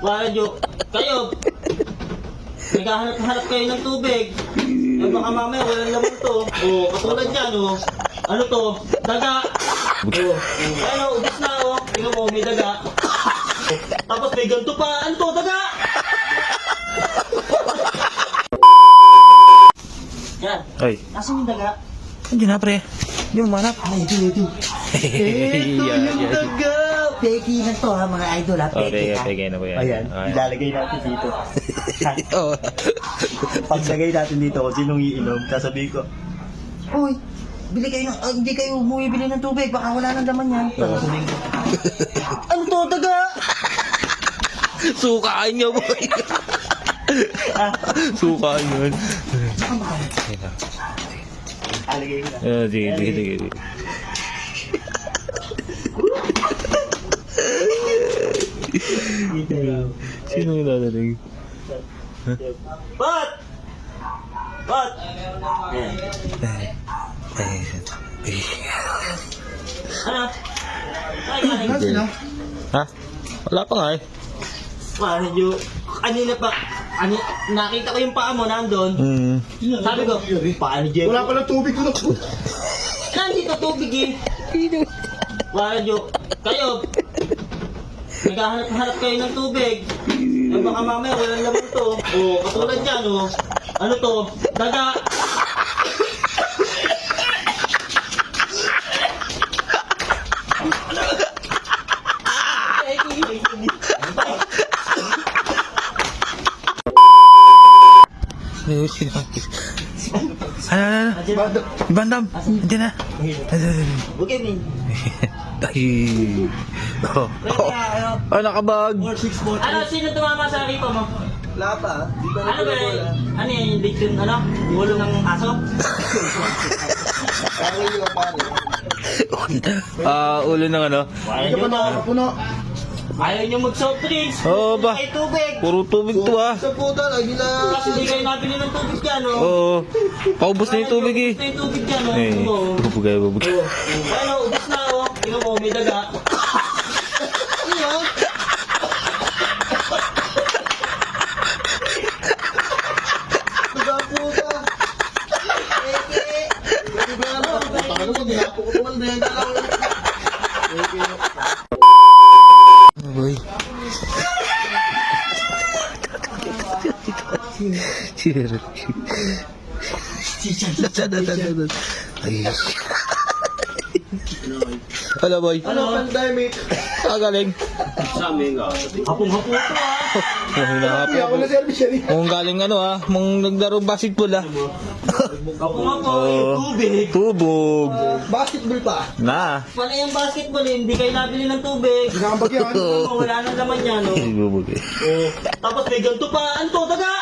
Radyo, kayo, naghahanap-hanap kayo ng tubig. Eh baka mamaya walang laman to. O, katulad yan, o. Ano to? Daga. O, ano, ubis na, o. Tingnan mo, may daga. Tapos may ganito pa. Ano to? Daga! Yan. Ay, Nasaan yung daga? hindi na pre. Hindi mo manap. Ay, ito. Ito yung daga! Peki na to ha, mga idol ha. Peki ha. Peke na po yan. Ayan, ilalagay natin dito. Oo. Paglagay natin dito kung sinong iinom, sasabihin ko, Uy, bili kayo ng, hindi kayo bumibili ng tubig, baka wala nang laman yan. Sasabihin ko, ano to, daga? Sukaan niyo boy. Sukaan yun. alagay na. Sige. Sino yung dadaling? Bat! Bat! Ano? Ay, sila? Ha? Wala pa nga eh. medyo, kanina pa, nakita ko yung paa mo nandun. Sabi ko, paa ni Jeff. Wala palang tubig ko na po. Nandito tubig eh. Medyo, kayo, naghahanap kayo ng tubig. Eh baka mamaya walang laman to. O, katulad yan, o. Ano to? Daga. Ano? Bandam. Hindi na. Okay, min. Ay. Oh. Oh, nakabag. Ano, sino tumama sa ripa mo? Wala pa. Di ba Ano ba yun? Ano yan, yung leg yung ano? Yung ulo ng aso? Parang yung pare. Ulo ng ano? Ayaw nyo Nakapuno. Ayaw nyo mag-soft drinks. Oo ba? Ay, tubig. Puro tubig to ah. Sa puta, lagi na. Kasi hindi kayo nabili ng tubig dyan, o. Oo. Paubos na yung tubig eh. Ubus na yung tubig dyan, o. Eh, bubugay. Ano, ubus na, o. Tingnan mo, may daga. Ano yun? Sa puta. Hindi ba yan? Ano ko, dinapo ko naman. Benda lang. Boy. Ay. Hello boy. Ano pandemic? Galing. Hapong-hapo ito, ah. Hinahapi Ako na service yan eh. Kung galing ano mong naglaro basketball Hapong-hapo, Oo. tubig. Tubog. Basketball pa. Na. Pala yung basketball, eh, hindi kayo nabili ng tubig. Nakambag yan. Ano, wala nang laman yan, o. Bubog eh. Tapos may ganito pa. Ano to, daga?